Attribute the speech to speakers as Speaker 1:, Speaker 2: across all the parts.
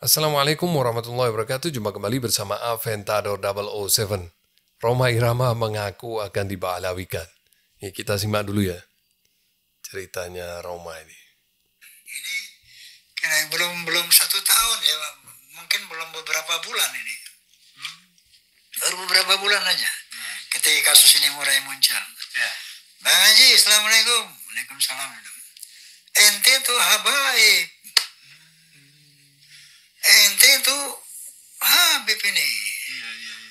Speaker 1: Assalamualaikum warahmatullahi wabarakatuh. Jumpa kembali bersama Aventador 007. Rhoma Irama mengaku akan diba'alawikan. Ini kita simak dulu ya ceritanya Rhoma ini.
Speaker 2: Ini karena belum 1 tahun ya, mungkin belum beberapa bulan ini. Baru beberapa bulan aja ketika kasus ini mulai muncul. Bang Haji, Assalamualaikum. Waalaikumsalam. Ente tuh habaib. Ente tuh Habib ini.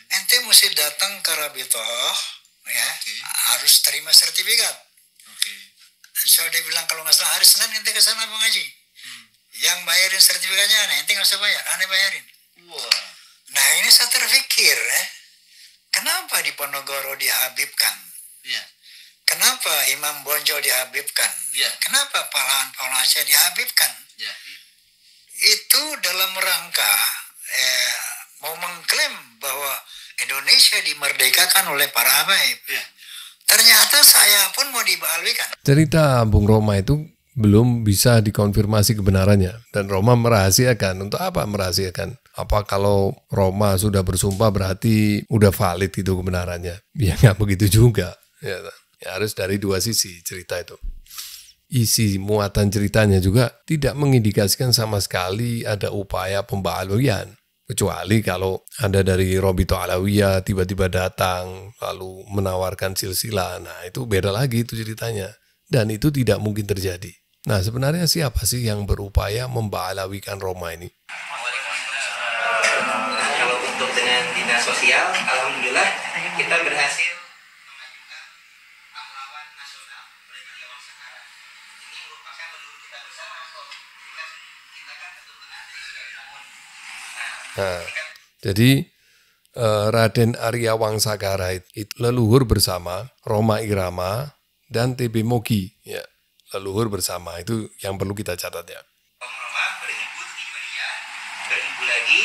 Speaker 2: Ente mesti datang ke Rabitoh, ya, harus terima sertifikat. So dia bilang kalau nggak salah hari Senin ente ke sana Bang Haji. Yang bayarin sertifikatnya aneh, ente nggak usah bayar, aneh bayarin. Nah ini saya terpikir, kenapa di Ponorogo dihabibkan? Kenapa Imam Bonjol dihabibkan? Kenapa Pahlawan Aceh dihabibkan? Itu dalam rangka mau mengklaim bahwa Indonesia dimerdekakan oleh para habaib. Ternyata saya pun mau diba'alawikan.
Speaker 1: Cerita Bung Rhoma itu belum bisa dikonfirmasi kebenarannya. Dan Rhoma merahasiakan. Untuk apa merahasiakan? Apa kalau Rhoma sudah bersumpah berarti udah valid itu kebenarannya? Ya nggak begitu juga. Ya harus dari dua sisi cerita itu. Isi muatan ceritanya juga tidak mengindikasikan sama sekali ada upaya pemba'alawian. Kecuali kalau ada dari Robito Alawiyah tiba-tiba datang lalu menawarkan silsilah. Nah itu beda lagi itu ceritanya. Dan itu tidak mungkin terjadi. Nah sebenarnya siapa sih yang berupaya memba'alawikan Rhoma ini?
Speaker 3: Kalau untuk dengan dinas sosial, alhamdulillah kita berhasil mengajukan pahlawan nasional Raden Wang Sakara. Ini merupakan leluhur kita bersama. Kita kan keturunan dari Sunan Namun.
Speaker 1: Nah, jadi Raden Arya Wangsakara itu leluhur bersama Rhoma Irama dan TB Mogi. Ya, leluhur bersama itu yang perlu kita catat ya.
Speaker 3: Om Rhoma beribu Tijuania, beribu lagi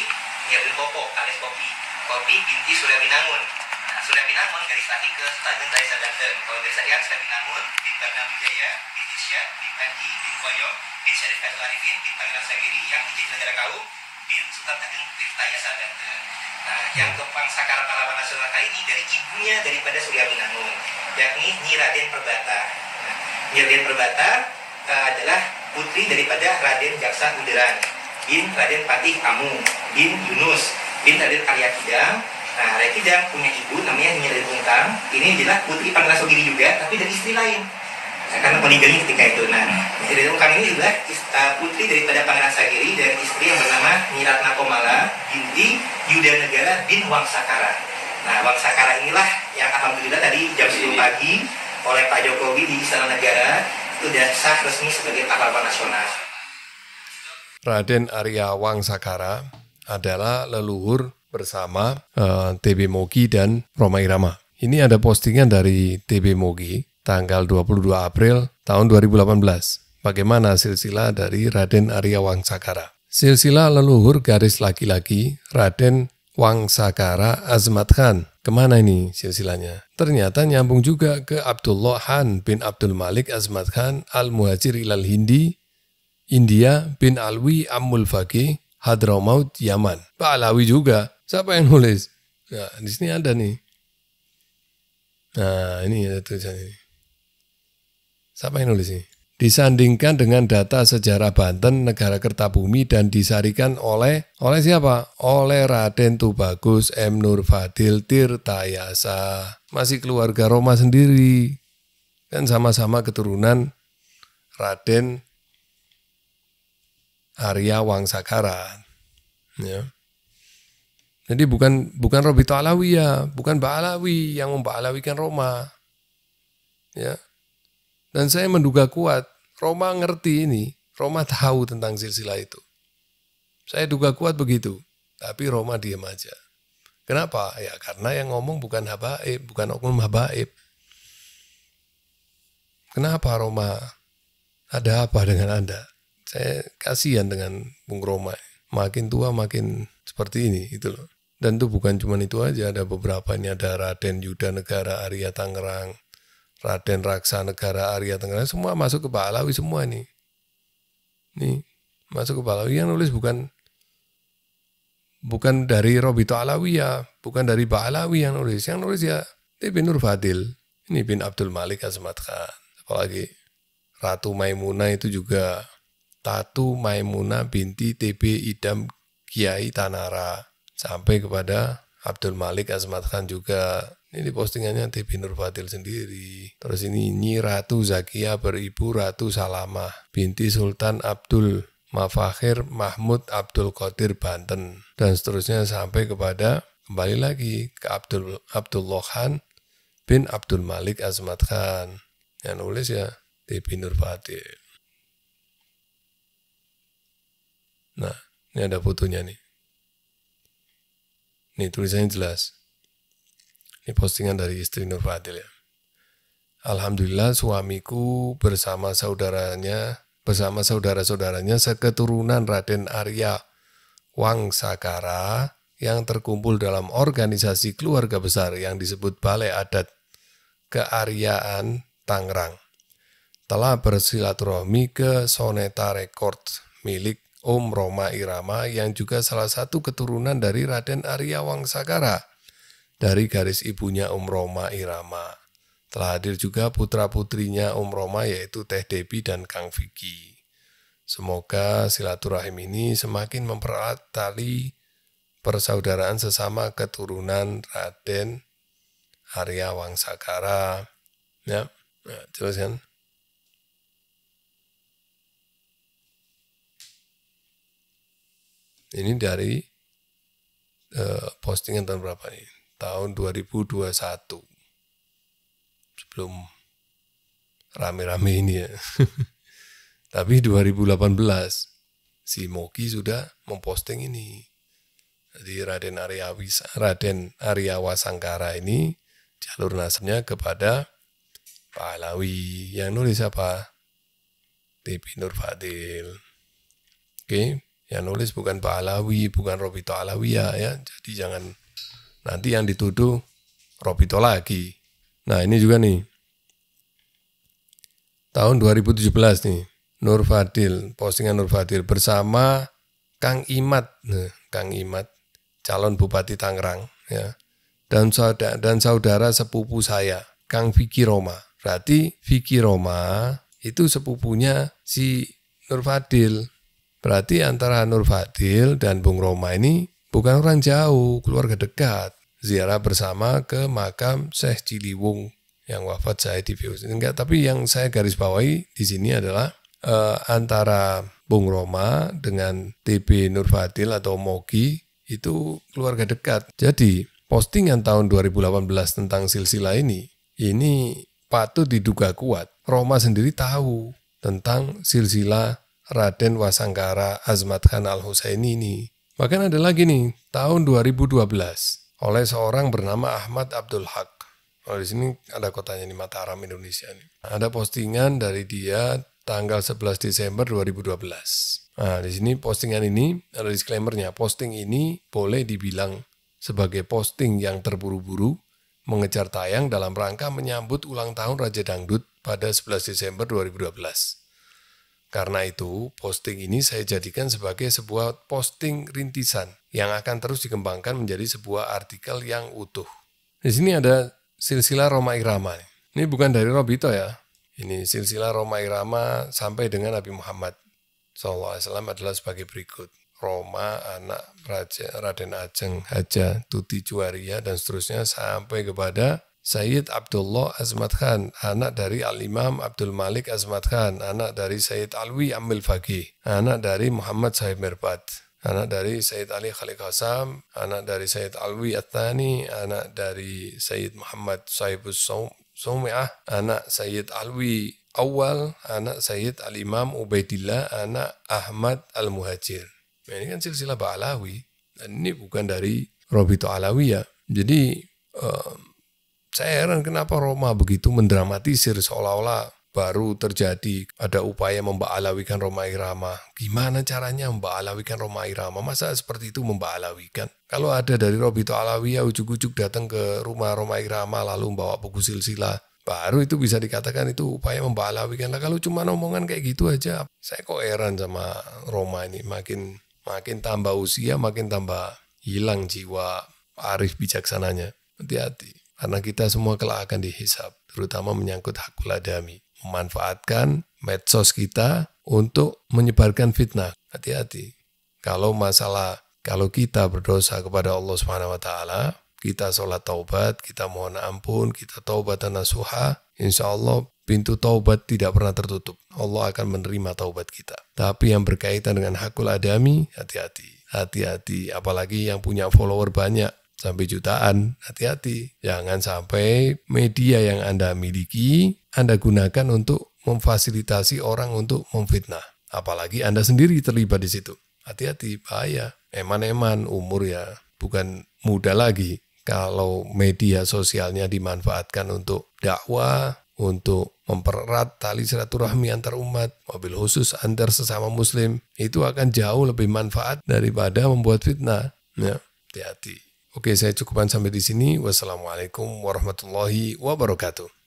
Speaker 3: Nyabin Popo alias Kopi binti Surabinangun. Nah, Surabinangun garis lagi ke Stadion Raisa Banten. Kalau garis lagi kan Surabinangun, bin Barnam Wijaya, bin Irsyad, bin Panji, bin Koyong, bin Syarif Fazul Arifin, bin Pangeran Sagiri yang menjadi negara kaum, bin Sultan Agung Tirtayasa Banten. Nah, yang Kepang Sakara Pahlawan Nasional kali ini dari ibunya daripada Surya Binangun, yakni Nyi Raden Perbata. Nah, Nyi Raden Perbata adalah putri daripada Raden Jaksa Uderan, bin Raden Patih Amu, bin Yunus, bin Raden Arya Kidang. Nah, Arya Kidang punya ibu namanya Nyi Raden Untang. Ini adalah putri Pangeran Sogiri juga, tapi dari istri lain. Nah, karena poligami ketika itu. Nah, Nyi Raden Untang ini adalah putri daripada Pangeran Sagiri dan istri yang bernama Nyi Ratna Komala binti Yuda Negara bin Wangsakara. Nah, Wangsakara inilah yang alhamdulillah tadi jam 10 pagi oleh Pak Jokowi di Istana Negara sudah sah resmi sebagai pahlawan nasional.
Speaker 1: Raden Arya Wangsakara adalah leluhur bersama TB Mogi dan Rhoma Irama. Ini ada postingan dari TB Mogi tanggal 22 April tahun 2018. Bagaimana silsilah dari Raden Arya Wangsakara? Silsilah leluhur garis laki-laki Raden Wangsakara Azmat Khan. Kemana ini silsilahnya? Ternyata nyambung juga ke Abdullah Han bin Abdul Malik Azmat Khan Al-Muhajir ilal Hindi, India bin Alwi Ammul Faqih, Hadramaut, Yaman. Pak Alawi juga. Siapa yang nulis? Nah, di sini ada nih. Nah, ini ada tulisan ini. Siapa yang nulis ini? Disandingkan dengan data sejarah Banten, negara Kertabumi dan disarikan oleh siapa? Oleh Raden Tubagus M. Nur Fadil Tirtayasa. Masih keluarga Rhoma sendiri. Kan sama-sama keturunan Raden Arya Wangsakara. Ya. Jadi bukan Robito Alawiyah, bukan Ba'alawi yang memba'alawikan Rhoma. Ya. Dan saya menduga kuat, Rhoma ngerti ini, Rhoma tahu tentang silsilah itu. Saya duga kuat begitu, tapi Rhoma diam aja. Kenapa? Ya karena yang ngomong bukan habaib, bukan oknum habaib. Kenapa Rhoma? Ada apa dengan Anda? Saya kasihan dengan Bung Rhoma. Makin tua makin seperti ini, itu loh. Dan itu bukan cuma itu aja, ada beberapa ini, ada Raden Yuda Negara Arya Tangerang, Raden Raksa Negara Arya Tangerang, semua masuk ke Ba'alawi semua nih. Nih, masuk ke Ba'alawi. Yang nulis bukan bukan dari Robito Alawiyah, bukan dari Ba'alawi yang nulis. Yang nulis ya TB Nur Fadil. Ini bin Abdul Malik Azmat Khan. Apalagi Ratu Maimunah itu juga Tatu Maimunah binti TB Idam Kiai Tanara. Sampai kepada Abdul Malik Azmat Khan juga. Ini postingannya TB Nur Fadil sendiri. Terus ini Nyi Ratu Zakia beribu Ratu Salamah binti Sultan Abdul Mafakhir Mahmud Abdul Qadir Banten. Dan seterusnya sampai kepada kembali lagi ke Abdullah Khan bin Abdul Malik Azmat Khan. Yang nulis ya TB Nur Fadil. Nah, ini ada fotonya nih. Ini tulisannya jelas. Ini postingan dari istri Nur Fadil ya. Alhamdulillah suamiku bersama saudara-saudaranya seketurunan Raden Arya Wangsakara yang terkumpul dalam organisasi keluarga besar yang disebut Balai Adat Kearyaan Tangerang telah bersilaturahmi ke Soneta Records milik Om Roma Irama yang juga salah satu keturunan dari Raden Arya Wangsakara dari garis ibunya Om Roma Irama. Telah hadir juga putra-putrinya Om Roma yaitu Teh Debi dan Kang Vicky. Semoga silaturahim ini semakin mempererat tali persaudaraan sesama keturunan Raden Arya Wangsakara. Ya, nah, jelas kan? Ini dari postingan tahun berapa nih? Tahun 2021. Sebelum rame-rame ini ya. Tapi 2018 si Moki sudah memposting ini. Jadi Raden Arya Wasangkara ini jalur nasabnya kepada Pahlawi. Yang nulis apa? TB Nur Fadil. Oke, yang nulis bukan Pahlawi, bukan Robito Alawiyah ya. Jadi jangan nanti yang dituduh Robito lagi. Nah ini juga nih, tahun 2017 nih, Nur Fadil, postingan Nur Fadil bersama Kang Imat, Kang Imat, calon Bupati Tangerang, ya, dan saudara sepupu saya, Kang Vicky Roma. Berarti Vicky Roma itu sepupunya si Nur Fadil. Berarti antara Nur Fadil dan Bung Roma ini bukan orang jauh, keluarga dekat. Ziarah bersama ke makam Syekh Ciliwung yang wafat saya di VOC. Enggak, tapi yang saya garis bawahi di sini adalah antara Bung Roma dengan TB Nur Fadil atau Mogi itu keluarga dekat. Jadi postingan tahun 2018 tentang silsilah ini patut diduga kuat. Roma sendiri tahu tentang silsilah Raden Wasangkara Azmat Khan Al-Husaini ini. Bahkan ada lagi nih, tahun 2012 oleh seorang bernama Ahmad Abdul Haq. Oh, di sini ada kotanya nih, Mataram Indonesia nih. Ada postingan dari dia tanggal 11 Desember 2012. Nah, di sini postingan ini ada disclaimer-nya. Posting ini boleh dibilang sebagai posting yang terburu-buru mengejar tayang dalam rangka menyambut ulang tahun Raja Dangdut pada 11 Desember 2012. Karena itu, posting ini saya jadikan sebagai sebuah posting rintisan yang akan terus dikembangkan menjadi sebuah artikel yang utuh. Di sini ada silsilah Roma Irama. Ini bukan dari Robito ya. Ini silsilah Roma Irama sampai dengan Nabi Muhammad SAW adalah sebagai berikut. Roma, anak Raden Ajeng, Haja, Tuti Juwaria, dan seterusnya sampai kepada Sayyid Abdullah Azmat Khan, anak dari Al-Imam Abdul Malik Azmat Khan, anak dari Sayyid Alwi Amil Faqih, anak dari Muhammad Sahib Mirbat, anak dari Sayyid Ali Khalid Qassam, anak dari Sayyid Alwi At-Thani, anak dari Sayyid Muhammad Sahibus Sumi'ah, anak Sayyid Alwi Awal, anak Sayyid Al-Imam Ubaidillah, anak Ahmad Al-Muhajir. Nah, ini kan silsilah Ba'alawi, dan ini bukan dari Robito Alawiyah. Jadi, saya heran kenapa Roma begitu mendramatisir seolah-olah baru terjadi ada upaya memba'alawikan Roma Irama. Gimana caranya memba'alawikan Roma Irama? Masa seperti itu memba'alawikan? Kalau ada dari Robito Alawiyah ujuk-ujuk datang ke rumah Roma Irama lalu membawa buku silsilah, baru itu bisa dikatakan itu upaya memba'alawikan. Nah, kalau cuma omongan kayak gitu aja, saya kok heran sama Roma ini. Makin tambah usia, makin tambah hilang jiwa arif bijaksananya. Hati-hati, karena kita semua kelak akan dihisab, terutama menyangkut hakul adami, memanfaatkan medsos kita untuk menyebarkan fitnah. Hati-hati. Kalau kita berdosa kepada Allah Subhanahu wa taala, kita sholat taubat, kita mohon ampun, kita taubat dan nasuha, insya Allah pintu taubat tidak pernah tertutup. Allah akan menerima taubat kita. Tapi yang berkaitan dengan hakul adami, hati-hati. Hati-hati, apalagi yang punya follower banyak, sampai jutaan, hati-hati. Jangan sampai media yang Anda miliki, Anda gunakan untuk memfasilitasi orang untuk memfitnah. Apalagi Anda sendiri terlibat di situ. Hati-hati, bahaya. Eman-eman, umur ya bukan muda lagi. Kalau media sosialnya dimanfaatkan untuk dakwah, untuk mempererat tali silaturahmi antar umat, wabil khusus antar sesama muslim, itu akan jauh lebih manfaat daripada membuat fitnah. Ya, hati-hati. Oke, saya cukupkan sampai di sini. Wassalamualaikum warahmatullahi wabarakatuh.